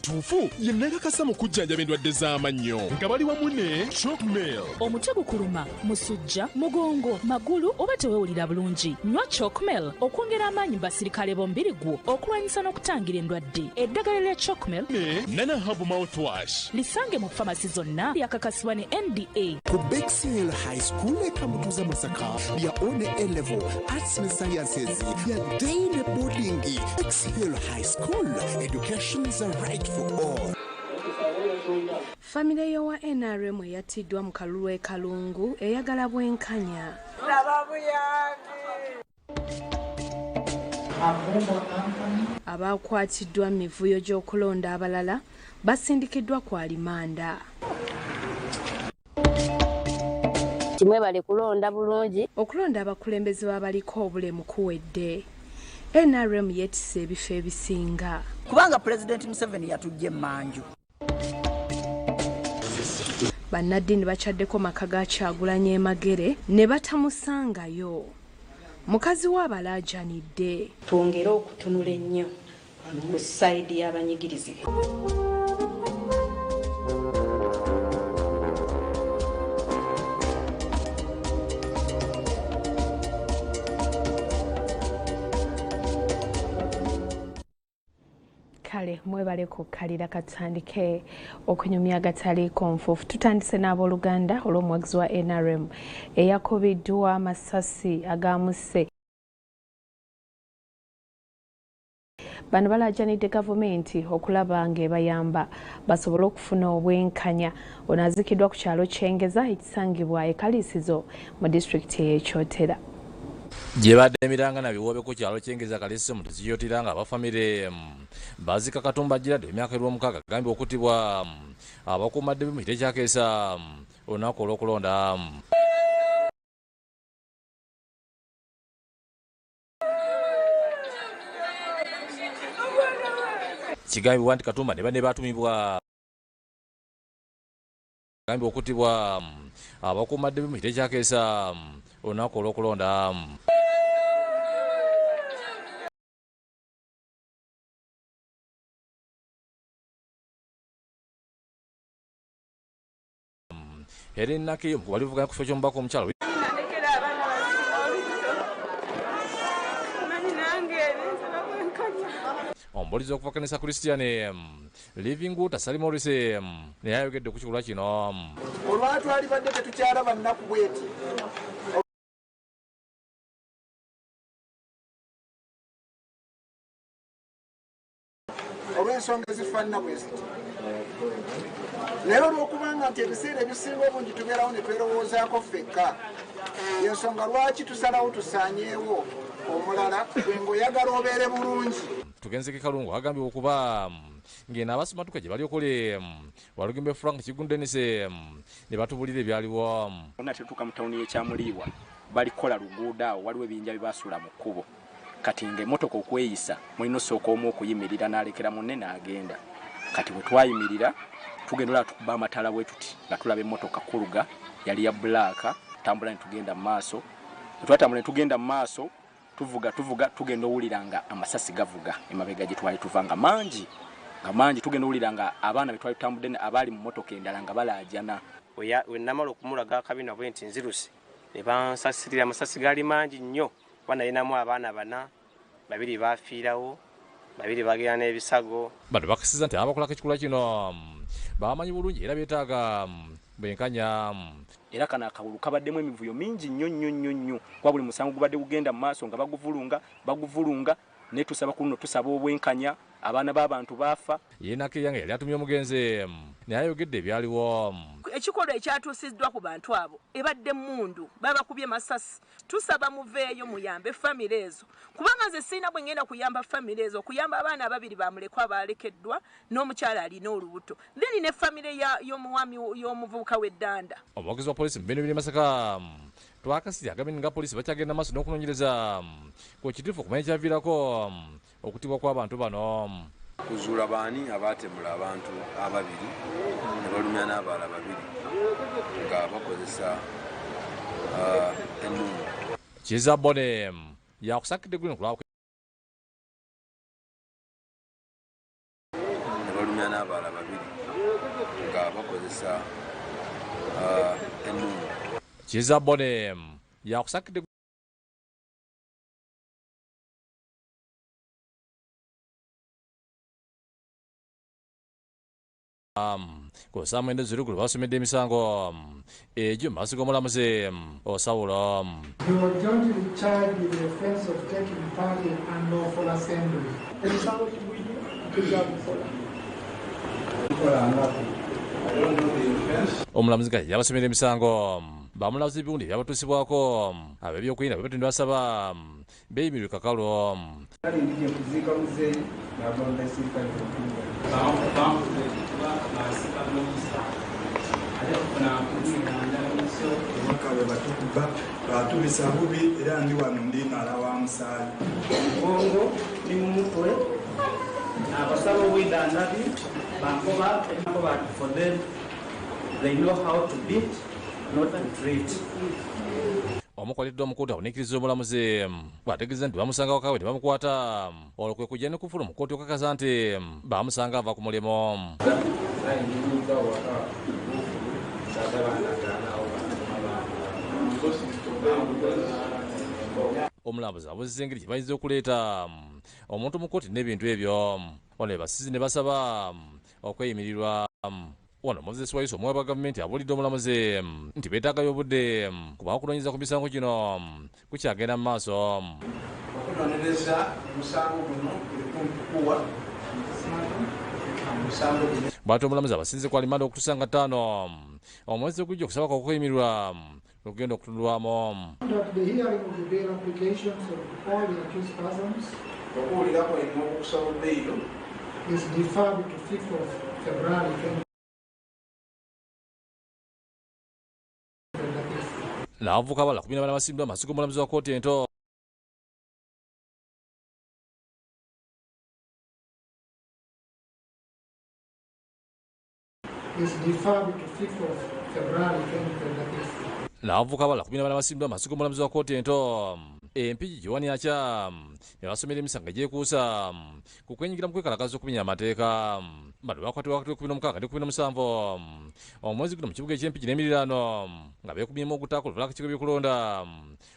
Tufu yenna kakasa mu kujjanjaba endwadde z'amannyo nga bali wamu ne Chalkmail. Omutwe gukuluma, musujja, mugongo, magulu oba tewewulira bulungi. Nywa Chalkmail okwongera amaanyi mu basirikale b'omubiri gwo okulwanyisa n'okutangira endwadde. Eddagala lya Chalkmail ne Nana Herbal Mouthwash lisange mu famasi zonna lyakakasibwa ne NDA. Ku Bexhill High School ekamutuza Masaka lya one A-level Arts and Sciences ya day boarding. Bexhill High School, education is a right for all. Family yowa NRM yatiddwa mu kalulu e Kalungu eyagala bwenkanya. Abakwatiddwa mivuyo gy'okulonda abalala basindikiddwa ku alimanda. Kimwe bali kulonda bulungi. Okulonda abakulembeze babaliko obulemu kuwedde. NRM yetise ebifo ebisinga. Kubanga President Museveni yatujje manju. Bannaddiini bacaddeko maka ga Kyagulanyi Magere ne batamusangayo. Mukazi w'abalaajanidde. Twongere okutunula ennyo ku sayidi y'abanyigirizi. Kale mwebale kukkalira katandike okunyumya agataliiko nfuufu. Tutandise n'abooluganda olw'omuwagizi wa NRM eyakubiddwa amasasi agamusse. Bano balaajanidde gavumenti okulaba ng'ebayamba basobole okufuna obwenkanya. Ono azikiddwa ku kyalo Kyengeza ekisangibwa e Kaliisizo mu disitulikiti ey'Ekyotera. Gyebadde emiranga na biwoobe ku kyalo Kyengeza Kaliisizo mu Kyotera nga abafamire Bazika Katumba Girado emyaka 16 gambye okutibwa abakuumaddembe mu kiti ekyakeesa olunaku olw'okulonda. Kigambibwa nti Katumba ne banne batumibwa gambye okutibwa abakuumaddembe mu kiti ekyakeesa olunaku olw'okulonda. Helen Naki walivuganya ku kifo ky'omubaka omukyalo omubulizi okuva kanisa Christian Living Water Sally Morris naye ayogedde ku kikolwa kino. Olwatwalibadde tetukyalaba nnaku bweti olw'ensonga ezifaanana bwe ziti. Naye olw'okubanga nti ebiseera ebisinga obungi tubeerawo ne twerowoozaako ffekka, y'ensonga lwaki tusalawo tusaanyeewo omulala gwenga oyagala obeere bulungi. Tugenze Kalungu agambye okuba ng'eno abasumatuka gye bali okole Walugembe Frank Kigundenise ne batubulira ebyaliwo. Bonna tetuuka mu tawuni y'Ekyamuliibwa balikola luguudo awo waliwo ebinja bye basuula mu kkubo. Kati ng'emmotoka okweyisa mulina osooka omu okuyimirira n'alekera munne n'agenda. Kati bwe twayimirira tugenda olaba tukuba amatala bwe tuti nga tulaba emmotoka kuluga yali ya bbulaaka tambula ne tugenda mu maaso. Bwe twatambula ne tugenda mu maaso tuvuga tugenda owulira nga amasasi gavuga emabega gye twali tuva nga mangi tugenda owulira nga abaana be twali tutambudde abaali mu mmotoka endala nga balaajana. We namala okumulaga akabina bwe nti nziruse ne bansasirira amasasi gaali mangi nnyo. Banalinamu abaana bana, babiri bafiirawo, babiri bagenda n'ebisago. Bano bakasiza nti abakolako ekikolwa kino bamanyi bulungi era beetaaga bwenkanya. Era kana akawulu kabaddemu emivuyo mingi nnyo kwa buli musango gubadde gugenda mu maaso nga baguvulunga ne tusaba kuno tusaba obwenkanya abaana b'abantu baafa. Yenake yange yali atumye omugenzi naye ayogedde ebyaliwo. Ekikolwa ekyatuusiddwa ku bantu abo ebadde mundu babakubye masasi. Tusaba muveeyo muyambe famire ezo kubanga nze sina bwe ngenda kuyamba famire ezo kuyamba abaana ababiri bamulekwa balekeddwa n'omukyala alina olubuto then ne famire y'omuwami y'omuvubuka w'eddanda. Omuwagizi wa polisi mu Bino biri Masaka twakasirya agambye nga polisi bakyagenda maaso n'okunoonyereza ku kituufu okumanya ekyaviirako okutibwa kw'abantu bano. Kuzuula baani abaatemula abantu ababiri ne balumya n'abalala babiri nga bakozesa emmundu. Kiza Bone yakusakidde Green kulwa ne balumya n'abalala babiri nga bakozesa emmundu. Kiza Bone yakusakidde kosa mwendo zirugulu basomedde emisango egyo maaso g'omulamuzi Osawulo. He was jointly charged with the offense of taking part in unlawful assembly. Omulamuzi kati yabasomedde emisango bamulabuza ebiwundi byabatuusibwako ab'ebyokwerinda bwe batendwa basaba beeyimirwe kakalu. Kabe batukuba batubisa bubi era ndi wano ndi nala wa musaayi bongo ni mumutwe abasaba obwidandabyo bankoba for them they know how to beat not to treat. Omukoleddwa omukuuta awuniikiriza omulamuzi bw'ategeeza nti bamusanga wakawe ne bamukwata olwo kwe kujja ne kufuna omukooti okakasa nti bamusanga ava ku mulimu. Omulamuzi abuzizza engeri gye bayinza okuleeta omuntu mu kkooti n'ebintu ebyo. Ono basizi ne basaba okweyimirirwa. Wano Moses Waiso omwe wa gavumenti abuulidde omulamuzi nti beetaagayo obudde kuba okunoonyereza ku misango gino kukyagenda mu maaso. Okunoonyereza omusango guno kumpukuwa bw'atyo omulamuzi abasinze ku alimanda okutuusa nga 5 omwezi ogujja okusaba kwa okweyimirwa lugenda okutundwamu. okuwulira kweno okusaba bbeeyo is deferred to 5th of February. N'abavubuka abalala 14 basimbibwa amaaso g'omulamuzi wa kkooti ento. N'abavubuka abalala 14 basimbibwa amaaso g'omulamuzi wa kkooti ento. Empigi Giwani Acha yabasomera emisango egyekuusa ku kwenyigira mu kwekalakaza okumenya amateeka. Bano bakwatibwa wakati w'16 ne 17 omwezi guno mu kibuga eky'Empigi n'emiriraano nga beekubyemu ogutaako oluvala akakiiko by'okulonda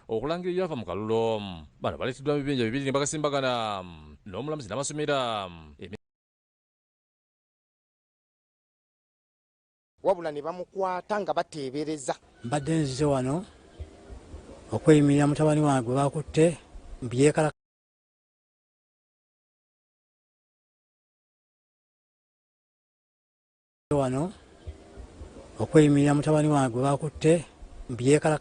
okulangira ebyafa mu kalulu. Bano baleeteddwa mu bibinja bibiri ne bagasimbagana n'omulamuzi n'amasomera wabula ne bamukwata nga bateebereza. Mbadde nzize wano okweyimirira mutabani wange gwe bakutte mbyekala wano okweyimirira mutabani wange gwe bakutte mbyekala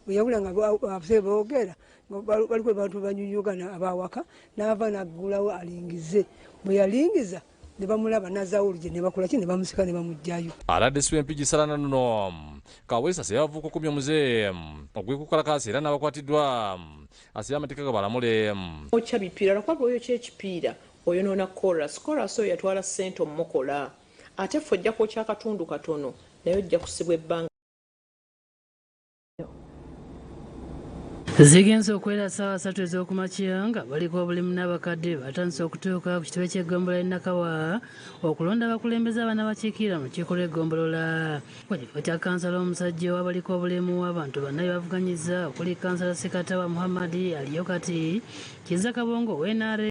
bweyawula nga abasebe boogera baliko bantu banyunyugana abawaka n'ava naggulawo alingize bwe yalingiza ne bamulaba nazawuluje ne bakola ki ne bamusika ne bamugjayo. Aladde Empigi Salana nno Kaweesa se yavuuka okumya omuze ogwekukalakaasa era n'abakwatiddwa asira amateeka gabalamule. Okya bipiira lwakwaba oyo kyekipiira oyonoona korasi oyo yatwala ssente omukola ate ffe ojja kwokya akatundu katono naye ojja kusibwa ebbanga. Zigenze okwera ssaawa 3 ez'okumakya nga baliko obulimu n'abakadde batandise okutuuka ku kitebe ky'eggombolola e Nakawa okulonda abakulembeze abaana bakiikirira mu lukiiko lw'eggombolola. Ku kifo kya kansala omusajja w'abaliko obulimu abantu bonna bavuganyizza okuli kansala Sekatawa Muhammad aliyo kati Kiza Kabongo w'NRA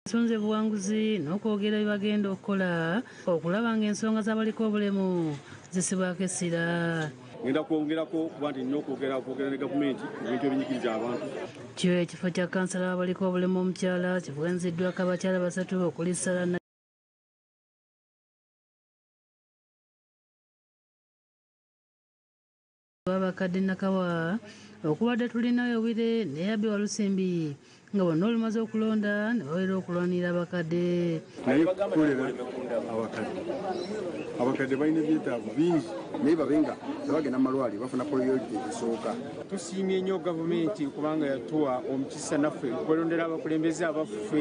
ensonze buwanguzi n'okwogera bye bagenda okukola okulaba ng'ensonga z'abaliko obulemu zisibwako essira. Ngenda kwongerako kuba nti nnina okwogera ne gavumenti ebintu ebinyigiriza abantu. Kyo ekifo kya kansala w'abaliko obulemu omukyala kivuganziddwako abakyala 3 okuli Sara w'abakadde Nakawa okubadde tulinayo Wire ne Yabi Walusimbi nga bonna olumaze okulonda ne bawera okulwanira abakadde. naye kukolera abakadde balina ebyetaago bingi naye babenga tebagenda mu malwaliro bafuna priority esooka. Tusiimye nnyo gavumenti kubanga yatuwa omukisa naffe okwelondera abakulembeze abaffe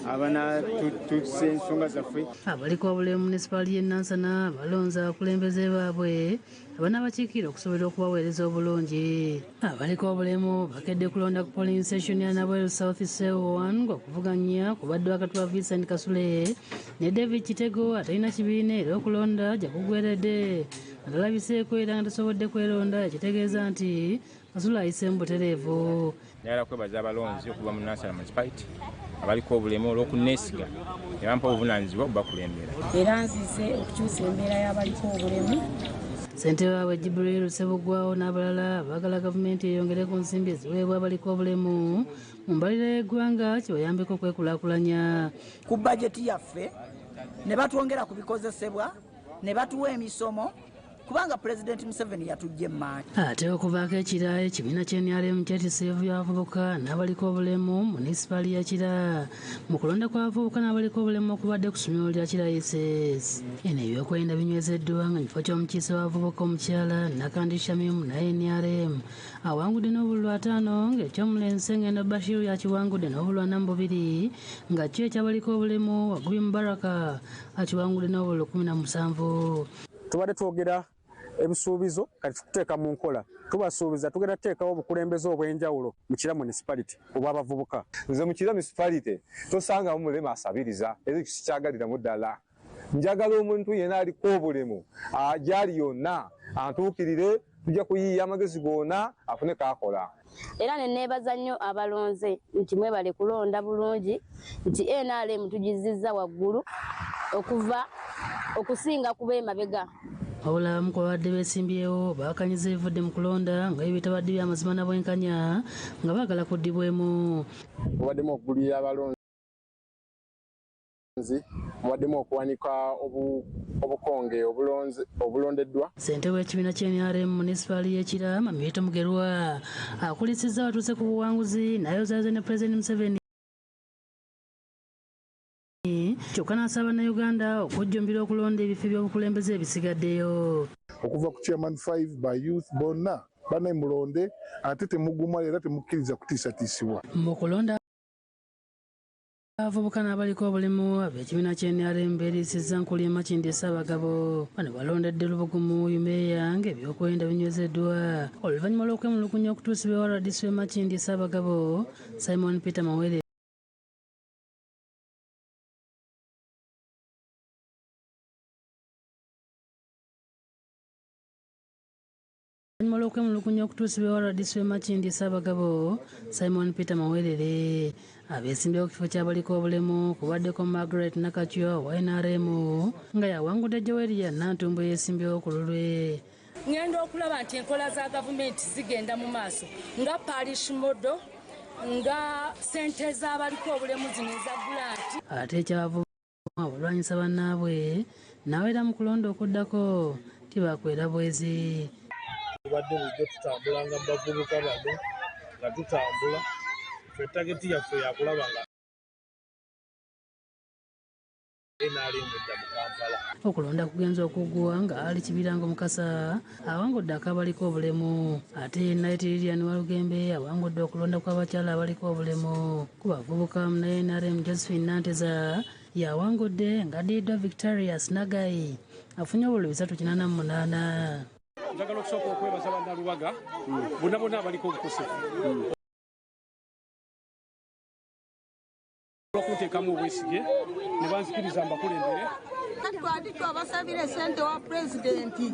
abanatusa ensonga zaffe. Abaliko obulemu munisipaali y'e Nansana balonze abakulembeze baabwe abanaabakiikira okusobola okubaweereza obulungi. Abaliko obulemu bakedde kulonda ku polling station ya Nabweru South Sewo 1 ng'okuvuganya kubadde wakatwa Vincent Kasule ne David Kitego atalina kibiina era okulonda gyakugweredde. Ndalabiseeko era nga tasobodde kwelonda ekitegeeza nti Kasule ayise mu butereevu. Njagala kwebaza abalonzi okuva mu Nansana Municipality abaliko obulemu olw'okuneesiga ne bampa obuvunaanyizibwa okubakulembera. Era nzize okukyusa embeera y'abaliko obulemu. Ssentebe waabwe Jibril Ssebugwawo n'abalala baagala gavumenti eyongere ku nsimbi eziweebwa abaliko obulemu mu mbalira y'eggwanga kibayambeko okwekulaakulanya. Ku bajeti yaffe ne batwongera ku bikozesebwa ne batuwa emisomo kubanga Pulezidenti Museveni yatujja emmaanyi. Ate okuvaako ekira ekibiina ky'NRM kyetisse eby'abavubuka n'abaliko obulemu munisipaali ya Kira mu kulonda kw'abavubuka n'abaliko obulemu okubadde ku ssomero lya Kira ISS. Eno ebyokwerinda binywezeddwa nga mu kifo ky'omukiise w'abavubuka omukyala Nakandi Shamim naye NRM awangudde n'obululu 5 ng'ekyomulenzi Ssengendo Bashir yakiwangudde n'obululu 42 nga kyo ekyabaliko obulemu Wagubi Mubaraka akiwangudde n'obululu 17. Tubadde twogera ebisuubizo kati tuteeka mu nkola. Tubasuubiza tugenda tuteekawo obukulembeze obw'enjawulo mu Kira municipality obw'abavubuka. Nze mu Kira municipality tosangamu mulema asabiriza era kikyagaliramu ddala. Njagala omuntu yenna aliko obulemu gyali yonna antuukirire tujja kuyiiya amagezi gonna afune kaakola. Era ne neebaza nnyo abalonze nti mwebale kulonda bulungi nti NRM tugizizza waggulu okusinga kuba emabega. Wabula abamu ku babadde beesimbyewo baakanyiza ebivudde mu kulonda nga bitabadde by'amazima na bwenkanya nga baagala kuddibwemu. Mubaddemu okugulira abalonzi, mubaddemu okuwanika obukonge obulondeddwa. Ssentebe w'ekibiina ky'NRM munisipaali y'e Kira Mamieto Mugerwa akulisizza batuuse ku buwanguzi n'ayozaaze ne Pulezidenti Museveni kyokka n'asaba Bannayuganda okujjumbira okulonda ebifo by'obukulembeze ebisigaddeyo. Okuva ku chairman 5 by youth bonna banaye mulonde ate temuguma era temukkiriza kutiisatiisibwa. Mu kulonda abavubuka n'abaliko obulemu ab'ekibiina ky'NRM beeriisizza Nkulye Makindi Ssaabagabo. Bano balondedde Lubugumu Yumeya ng'ebyokwerinda binywezeddwa oluvannyuma lw'okwemulugunya okutuusibwa RDC Makindi Ssaabagabo Simon Peter Mawere olw'okwemulugunya okutuusibwa RDC Makindi Ssaabagabo Simon Peter Mawerere. Abeesimbyewo ku kifo ky'abaliko obulemu kubaddeko Margaret Nakachyo wa NRM nga yawangudde Joeria Nantumbo yeesimbyewo ku lulwe. Ngenda okulaba nti enkola za gavumenti zigenda mu maaso nga parish modo nga sente z'abaliko obulemu zino eza gulanti. Ate ekyabavubuka obulwanyisa bannaabwe n'abeera mu kulonda okuddako tibakwera bwezi. Tubadde bulijjo tutambulanga mu bavubuka bano nga tutambula ffe tageti yaffe yakulaba nga NRM edda mu Kampala. Okulonda kugenza okuggwa nga Ali Kibirango Mukasa awangudde akabaliko obulemu ate Night Lilian Walugembe awangudde okulonda kw'abakyala abaliko obulemu. Ku bavubuka mu NRM Josephine Nanteza yawangudde nga Diddo Victorious Nagai afunye obululu 388. Njagala okusooka okwebaza bannalubaga bonna bonna abaliko obukosefu olw'okunteekamu obwesige ne banzikiriza mbakulembere. Twali twabasabira ssente wa pulezidenti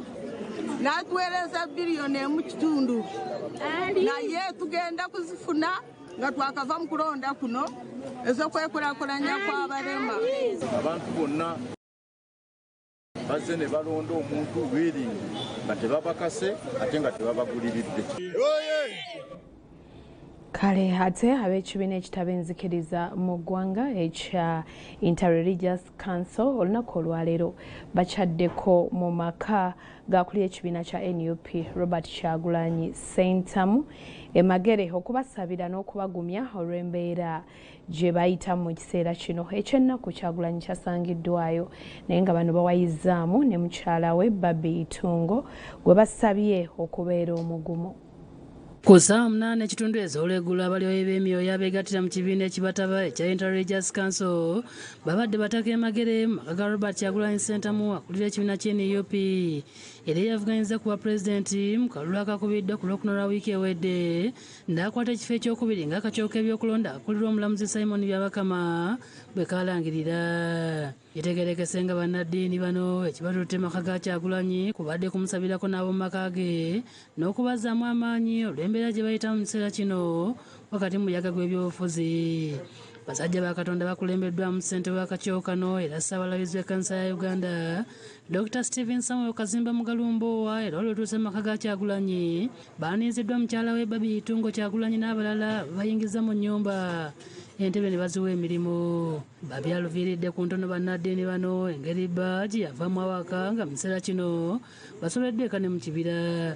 n'atuweereza biliyoni 1.5 naye tugenda kuzifuna nga twakava mu kulonda kuno ez'okwekulaakulanya kw'abalema. Abantu bonna bazze ne balonda omuntu lwiringi nga tebabakase ate nga tebabaguliridde. Kale ate ab'ekibiina ekitabenzikiriza mu ggwanga ekya Interreligious Council olunaku olwaleero bakyaddeko mu maka g'akulira ekibiina kya NUP Robert Kyagulanyi Ssentamu Magere okubasabira n'okubagumya olw'embeera gye bayitamu mu kiseera kino eky'ennaku Kyagulanyi kyasangiddwayo naye nga bano bawayizzaamu ne mukyala we Baby Itungo gwe basabye okubeera omugumu. Ku ssaawa 8 ekitundu ez'olweggulu abalyoyi b'emyoyo abeegattira mu kibiina ekibataba ekya Interreligious Council babadde bataka emagere mu maka ga Robert Kyagulanyi Ssentamu akulira ekibiina ky'NUP era yavuganyiza kuba pulezidenti mu kalulu akakubiddwa ku Lwokuna lwa wiiki ewedde n'akwata ekifo ekyokubiri ng'akakiiko k'ebyokulonda akulirwa omulamuzi Simon Byabakama bwe kaalangirira. Yetegerekese nga bannaddiini bano ekibatutte maka ga Kyagulanyi kubadde kumusabirako n'ab'omu maka ge n'okubazaamu amaanyi olw'embeera gye bayitamu mu kiseera kino wakati mu muyaga gw'ebyobufuzi. Basajja ba Katonda bakulembeddwamu ssente w'akakiiko kano era Ssaabalabizi w'ekkanisa ya Uganda Dr. Stephen Samuel Kazimba Mugalumbowa era olwetuuse mu maka ga Kyagulanyi baaniiziddwa mukyala we Baby Itungo Kyagulanyi n'abalala bayingiza mu nnyumba entebe ne baziwa emirimu. Babi aluviiridde ku ntono bannaddiini bano engeri gye yavaamu awaka nga mu kiseera kino basobeddwa eka ne mu kibira.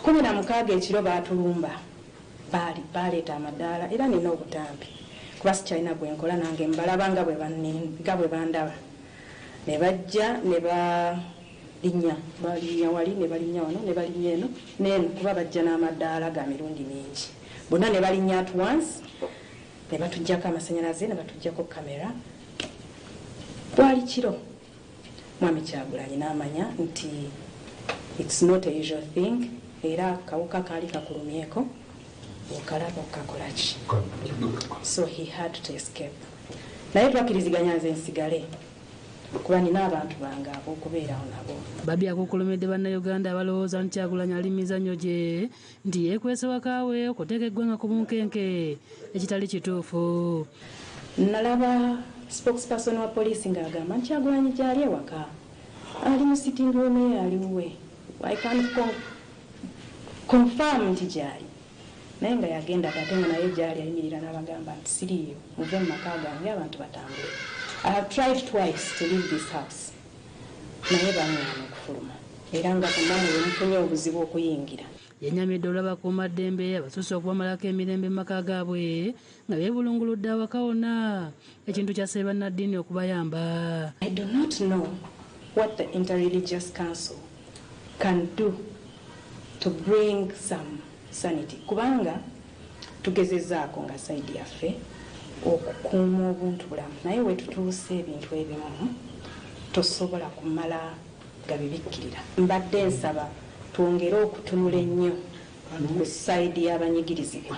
16 ekiro baatulumba baleeta amadaala era nina obutambi kuba sikyalina gwenkola nange mbalaba nga bwe bandaba ne bajja ne balinnya wali ne balinnya wano ne balinnya eno neeno kuba bajja n'amadaala ga mirundi mingi bonna ne balinnya at once ne batuggyako amasanyalaze ne batuggyako kamera. Bwali kiro Mwami Kyagulanyi n'amanya nti it's not a usual thing era kawuka kaali kakulumyeko okalaba okakolaki, so he had to escape. Naye twakiriziganya nze nsigale kuba nina abantu bange ab'okubeerawo nabo. Babi akukulumidde bannayuganda abalowooza nti Kyagulanyi ali mizannyo gye nti yeekwese wakaawe okuteeka eggwanga ku bunkenke ekitali kituufu. Nalaba spokesperson wa poliisi ng'agamba nti Kyagulanyi gy'ali ewaka ali mu sitting room ye aliwe. I can't confirm nti gy'ali naye nga yagenda ate nga naye gy'ali ayimirira n'abagamba nti siriiyo muve mu maka gange abantu batambule. I have tried twice to leave this house naye baŋŋaana okufuluma era nga bonna mwe mufunye obuzibu okuyingira. Yennyamidde olw'abakuumaddembe abasusse okubamalako emirembe mu maka gaabwe nga beebulunguludde awaka wonna ekintu kyasse bannaddiini okubayamba. I do not know what the Interreligious Council can do to bring some sanity kubanga tugezezaako nga saidi yaffe okukuuma obuntu bulamu naye wetutuuse ebintu ebimu tosobola kumala gabibikkirira. Mbadde nsaba twongere okutunula ennyo ku saidi y'abanyigirizibwa.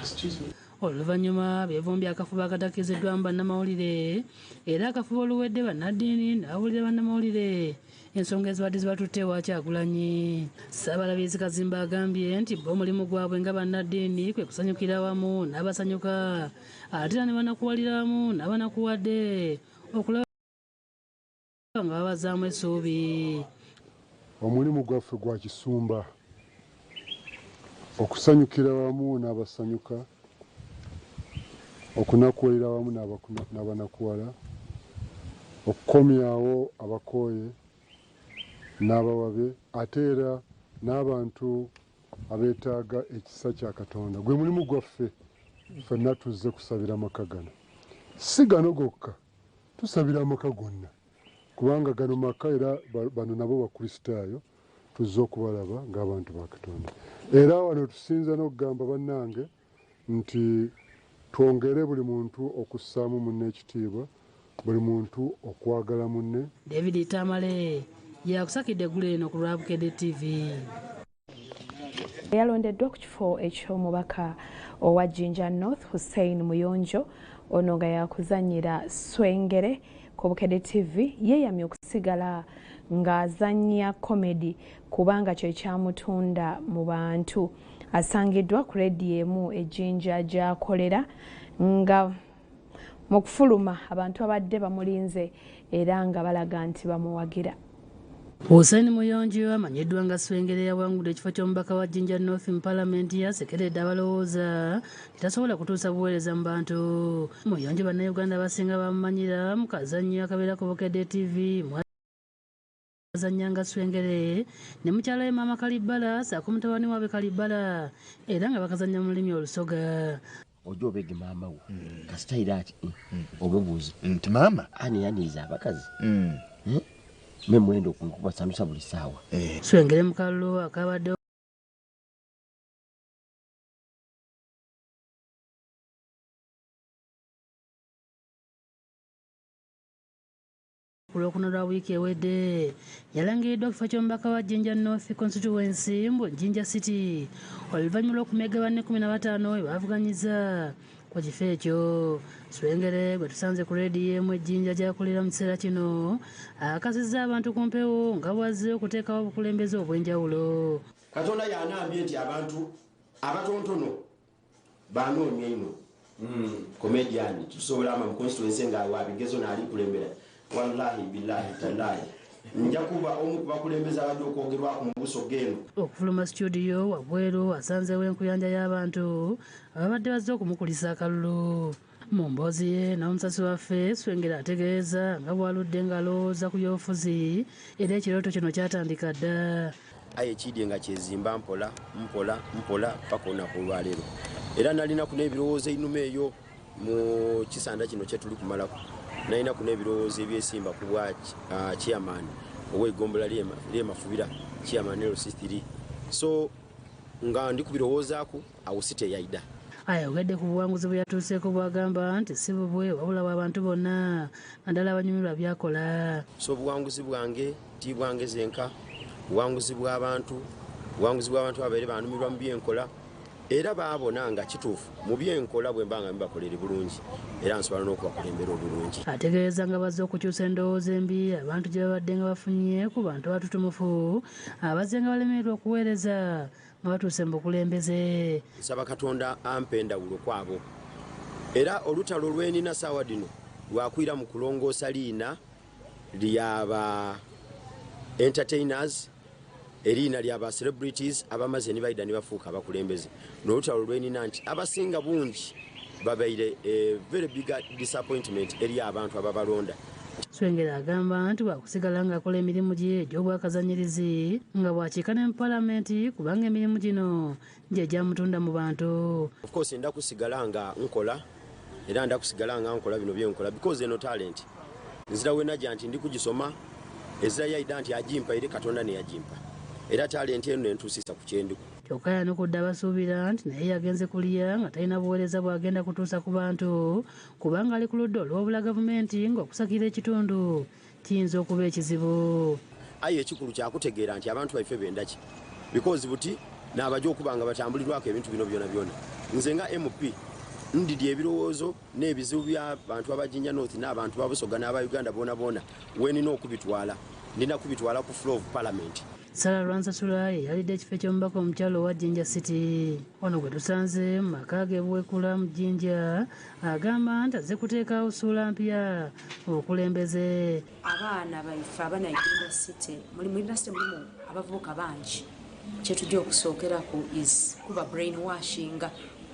Oluvannyuma beevumbye akafuba akatakiziddwamu bannamawulire era akafuba oluwedde bannaddiini n'abawulire bannamawulire ensonga ezibadde zibatutte ewa Kyagulanyi. Ssaabalabizi Kazimba agambye nti bo omulimu gwabwe nga bannaddiini kwe kusanyukira wamu n'abasanyuka ate era ne banakuwalira wamu n'abanakuwadde okulaba nga babazaamu essuubi. Omulimu gwaffe gwa kisumba okusanyukira wamu n'abasanyuka, okunakuwalira wamu n'abanakuwala, okukomyawo abakooye n'abawabe ate era n'abantu abeetaaga ekisa kya Katonda. Gwe mulimu gwaffe ffenna tuzze kusabira amaka gano, si gano gokka, tusabira amaka gonna kubanga gano maka era bano nabo bakristaayo tuzze okubalaba ng'abantu ba Katonda. Era wano tusinza n'okugamba bannange nti twongere buli muntu okussaamu munne ekitiibwa, buli muntu okwagala munne. David Tamale yakusakidde eggulu eno ku Lwabukedde TV. Yalondeddwa ku kifo eky'omubaka owa Jinja North Hussein Muyonjo ono nga yakuzannyira Swengere ku Bukedde TV yeeyamye okusigala ng'azannya komedi kubanga kye kyamutunda mu bantu. Asangiddwa ku leediyo emu ejjinja gy'akolera nga mu kufuluma abantu abadde bamulinze era nga balaga nti bamuwagira. Hussein Muyonjo amanyiddwa nga Swengere yawangudde ekifo ky'omubaka wa Jinja North mu Parliament yasekeredde abalowooza titasobola kutuusa buweereza mu bantu. Muyonjo bannayuganda basinga bamumanyira mu kazannyo akabeera ku Bukedde TV mwazannyanga Swengere ne mukyala we Maama Kalibbala ssaako mutabani waabe Kalibbala era nga bakazannya mu lulimi Olusoga. Ojo obege maama wo kasitayira ati obubuuzi nti maama ani yaniriza abakazi memwendo kubasanusa buli ssaawa. Swengere mukalulu akabadde kulwokuna lwa wiiki ewedde yalangiriddwa kifo ky'omubaka wa Jinja North Constituency mu Jinja City oluvannyuma lw'okumega banne 15 we baavuganyiza ku kifo ekyo. Swengere gwe tusanze ku leediyo emu ejjinja gy'akolera mu kiseera kino akasizza abantu ku mpewo nga bwazze okuteekawo obukulembeze obw'enjawulo. Katonda yanambye nti abantu abatontono banoonya ino komediani tusobola ama mu constituency nga wabigezo naali kulembera wallahi billahi tallahi nja kuba omu kubakulembeza abadde okwogerwako mu buso geno. Okufuluma studio wabweru asanzeewo enkuyanja y'abantu ababadde bazze okumukulisa akalulu. Mu mboozi ye n'omusasi waffe Swengere ategeeza nga bw'aludde ng'alowooza ku byobufuzi era ekirooto kino kyatandika dda. Aye ekidye nga kyezimba mpola paka olunaku olwaleero era nalinaku n'ebirowoozo einuma eyo mu kisanda kino kyetuli kumalako nalinaku n'ebirowoozo ebyesimba ku bwa chairman ow'eggombolola ly'emafubira chairman LC3 so nga ndi kubirowoozaako awo siteyayida. Ayogedde ku buwanguzi bwe yatuuseeko bw'agamba nti si bubwe wabula bw'abantu bonna naddala abanyumirwa byakola. So obuwanguzi bwange ti bwange zenka buwanguzi bw'abantu ababeere banumirwa mu byenkola era baabona nga kituufu mu byenkola bwe mbanga bibakolere bulungi era nsobola n'okubakulembera obulungi. Ategeeza nga bazze okukyusa endowooza embi abantu gye babadde nga bafunye ku bantu abatutumufu abazze nga balemereddwa okuweereza nga batuuse mu bukulembeze. Nsaba Katonda ampe endawulo kwabo era olutalo lwenina ssaawa dino lwakwira mu kulongoosa liina lyaba entertainers eriina lyaba celebrities abamaze ne baida ne bafuuka abakulembeze n'olutalo lwenina nti abasinga bungi babaire very big disappointment eri abantu ababalonda. Swengere agamba nti bwakusigala ng'akola emirimu gye egy'obwakazanyirizi nga bwakiika ne mu palamenti kubanga emirimu gino gye gyamutunda mu bantu. Of course nda kusigala nga nkola era nda kusigala nga nkola bino byenkola because eno talent nzira wenaja nti ndi kugisoma ezira yaida nti agimpa eri Katonda ne yagimpa era talent eno nentuusisa ku kyendiku. Kyokka yanukudde abasuubira nti naye yagenze kulya nga talina buweereza bw'agenda kutuusa ku bantu kubanga ali ku ludda olw'obula gavumenti ng'okusakira ekitundu kiyinza okuba ekizibu. Aye ekikulu kyakutegeera nti abantu baffe bendaki because buti n'abajja okuba nga batambulirwako ebintu bino byona byona. Nze nga MP ndidye ebirowoozo n'ebizibu by'abantu aba Jinja North n'abantu ba Busoga n'aba Uganda boona boona wenina okubitwala ndina kubitwala ku floor of parliament. Sarah Lwansasula yalidde ekifo ky'omubaka omukyalo owa Jinja City. Wano gwe tusanze mu maka ge Buwekula mu Jinja agamba nti azze kuteekawo ssuula mpya obukulembeze. Abaana baife abana Jinja City mulimu abavubuka bangi kyetujja okusookerako is kuba brainwashing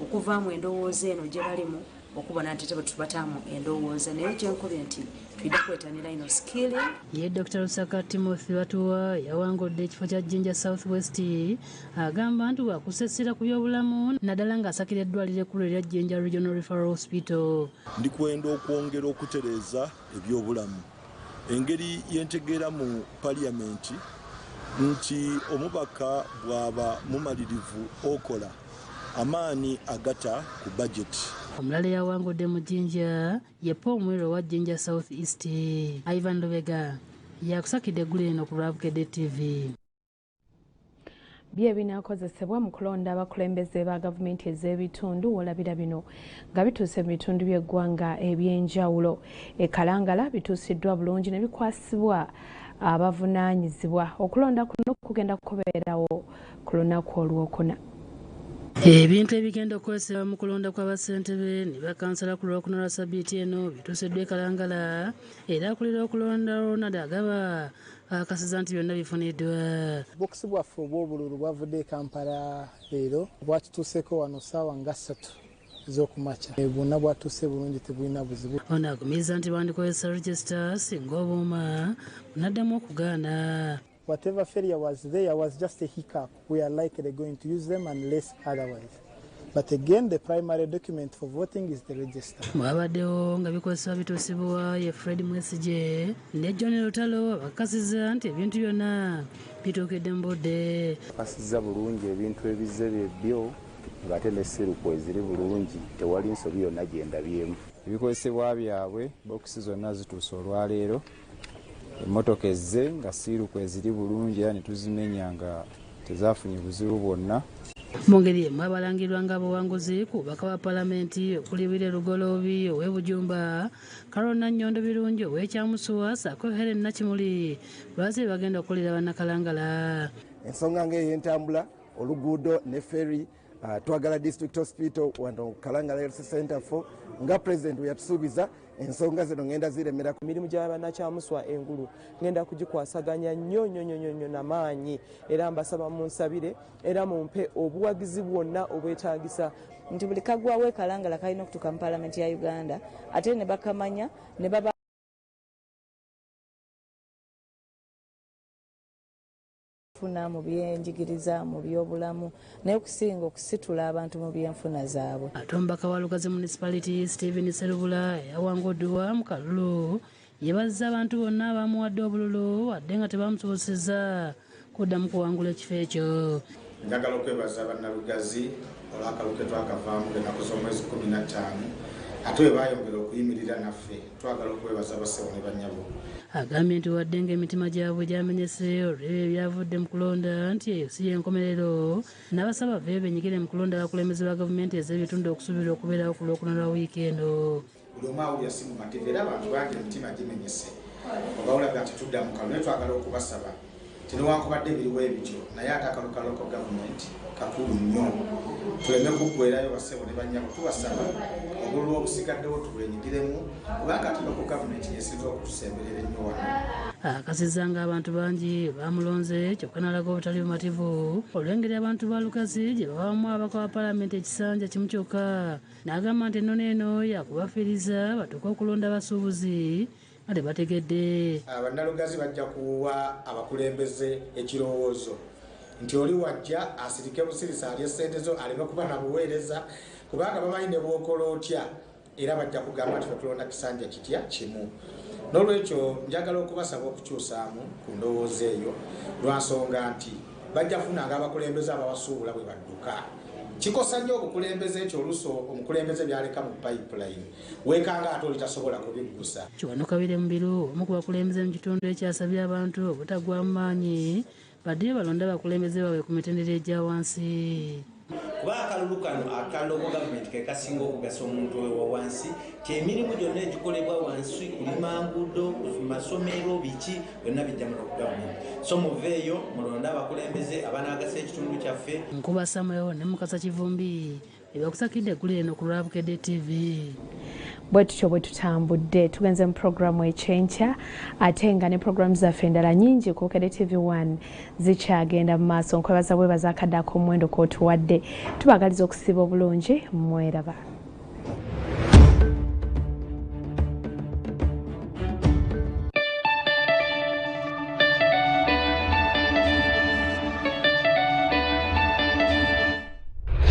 okuvaamu endowooza eno gye balimu okubona nti tubataamu endowooza naye kyenkubye nti twidda kwetanira ino skilling. Ye Dr. Lusaka Timothy Watuwa yawangudde ekifo kya Jinja South West agamba nti wakusesera ku byobulamu naddala ng'asakira eddwaliro ekkulu erya Jinja Regional Referral Hospital. Ndi kwenda okwongera okutereeza ebyobulamu engeri yentegeera mu paliyamenti nti omubaka bw'aba mumalirivu okola amaani agata ku budget. Omulala yawangudde mu Jinja ye Paul Mwiro wa Jinja South East. Ivan Lubega yakusakidde eggulu eno ku Bukedde TV. Bye binaakozesebwa mu kulonda abakulembeze ba gavumenti ez'ebitundu olabira bino nga bituuse mu bitundu by'eggwanga eby'enjawulo. Kalangala bituusiddwa bulungi ne bikwasibwa abavunaanyizibwa. Okulonda kuno kugenda kubeerawo ku lunaku Olwokuna. ebintu ebigenda okukozesebwa mu kulonda kw'abassentebe ne bakansala ku lwokuna lwa sabiiti eno bituusiddwa e Kalangala era akulira okulonda Ronald agaba akasiza nti byonna bifuniddwa. Obukisi bwaffe obw'obululu bwavudde e Kampala leero bwatutuuseko wano ssaawa nga 3 ez'okumakya. Bwonna bwatuuse bulungi tebulina buzibu. Ono agumiriza nti bandikozesa register singa obuuma bunaddamu okugaana. Whatever failure was there was just a hiccup. We are likely going to use them unless otherwise. But again, the primary document for voting is the register. Mwabaddewo nga bikozesebwa bituusibwa ye Fred Mwesigye ne John Lutalo bakasiza nti ebintu byonna bituukidde mu budde. Bakasiza bulungi ebintu ebizze byo ng'ate n'essiruku eziri bulungi tewali nsobi yonna gyendabyemu. Ebikozesebwa byabwe bokisi zonna zituuse olwaleero. Emmotoka ezze nga siiruku eziri bulungi era ne tuzimenya nga tezaafunye buzibu bwonna. Mu ngeri emu abalangirwa nga abawanguzi ku bubaka bwa Paalamenti okuli Wile Lugoloobi ow'e Bujumba, Carol Nannyondo Birungi ow'Ekyamusuwa ssaako Helen Nakimuli lwazi bagenda okukolera bannakalangala. Ensonga ng'ey'entambula, oluguudo ne ferry, twagala District Hospital wano Kalangala Health Center for nga President we yatusuubiza ensonga zino ngenda ziremera ku mirimu gy'Abannakyamuswa engulu ngenda kugikwasaganya nnyo n'amaanyi era mbasaba munsabire era mumpe obuwagizi bwonna obwetaagisa nti buli kagwawo e Kalangala kalina okutuuka mu Paalamenti ya Uganda ate ne bakamanya ne baba funa mu byenjigiriza mu byobulamu naye okusinga okusitula abantu mu byenfuna zaabwe. Ate omubaka wa Lugazi Municipality Stephen Serubula yawanguddwa mu kalulu yebazza abantu bonna abamuwadde obululu wadde nga tebamusobozesezza kuddamu kuwangula ekifo ekyo. Njagala okwebaza bannalugazi olw'akalulu ke twakavaamu ennaku z'omwezi 15 ate we baayongera okuyimirira naffe twagala okwebaza bassebo ne bannyabo. Agambye nti wadde ng'emitima gyabwe gyamenyese olw'ebyo ebyavudde mu kulonda nti eyo si y'enkomerero n'abasaba bave benyigire mu kulonda abakulembeze ba gavumenti ez'ebitundu okusuubirwa okubeerawo ku lwokuna lwa wiiki eno. Buli omu awulira si mu mativu era abantu bangi emitima gimenyese oba olaga nti tudda mu kalulu naye twagala okubasaba tinewankubadde biriwo ebityo naye ate akalulu ka local government kakulu nnyo tuleme kuggwerayo bassebo ne bannyabo tubasaba obululu obusigaddewo tubwenyigiremu kubanga ate local government yesinza okutusemberera ennyo wano. Akasiza nga abantu bangi bamulonze kyokka n'alaga obutali bumativu olw'engeri abantu ba Lugazi gye babamu abaka wa Paalamenti ekisanja kimu kyokka n'agamba nti ennono eno yakubafiiriza batuuke okulonda abasuubuzi nga tebategedde. Abannalugazi bajja kuwa abakulembeze ekirowoozo nti oli wajja asirike busirisa alye ssente zo aleme okuba na buweereza kubanga bamanyi ne bwokola otya era bajja kugamba nti tulonda kisanja kitya kimu. N'olwekyo njagala okubasaba okukyusaamu ku ndowooza eyo lwansonga nti bajja funanga abakulembeze ababasuubula bwe badduka. Kikosa nnyo obukulembeze ekyo oluusi omukulembeze byaleka mu pipeline weekanga ate oli tasobola kubiggusa. Kiwanuka Birembiru omu ku bakulembeze mu kitundu ekyasabye abantu obutagwa mu maanyi badde balonda abakulembeze baabwe ku mitendera egya wansi. Kuba akalulu kano akalogo gavumenti ke kasinga okugasa omuntu wa wansi kyemirimu gyonna egikolebwa wansi kulima nguudo masomero biki byonna bijja mu gavumenti so muveeyo mulonda abakulembeze abanaagasa ekitundu kyaffe. Nkuba Samuel ne Mukasa Kivumbi ebakusakidde eggulire eno ku Lwabukedde TV. Bwe tutyo bwe tutambudde tugenze mu programu ekyenkya ate nga ne programu zaffe endala nnyingi ku Bukedde TV1 zikyagenda mu maaso. Nkwebaza bwebaza akadde ak'omuwendo k'otuwadde tubagaliza okusiba obulungi mweraba.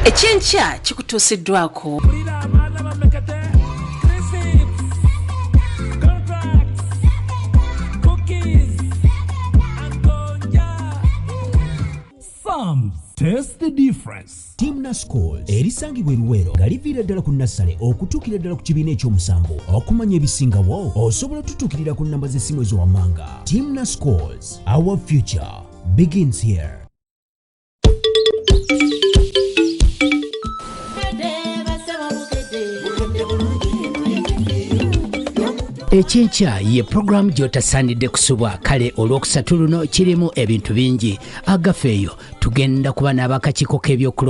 Ekyenkya kikutuusiddwako Taste the difference. Timna Schools erisangibwa Luwero nga liviira ddala ku nassale okutuukira ddala ku kibiina eky'omusanvu okumanya ebisingawo osobola otutuukirira ku nnamba z'essimu ezowammanga. Timna Schools, our future begins here. Ekyenkya ye programu gy'otasaanidde kusubwa kale olw'okusatu luno kirimu ebintu bingi agafeeyo tugenda kuba n'abakakiiko k'ebyokulonda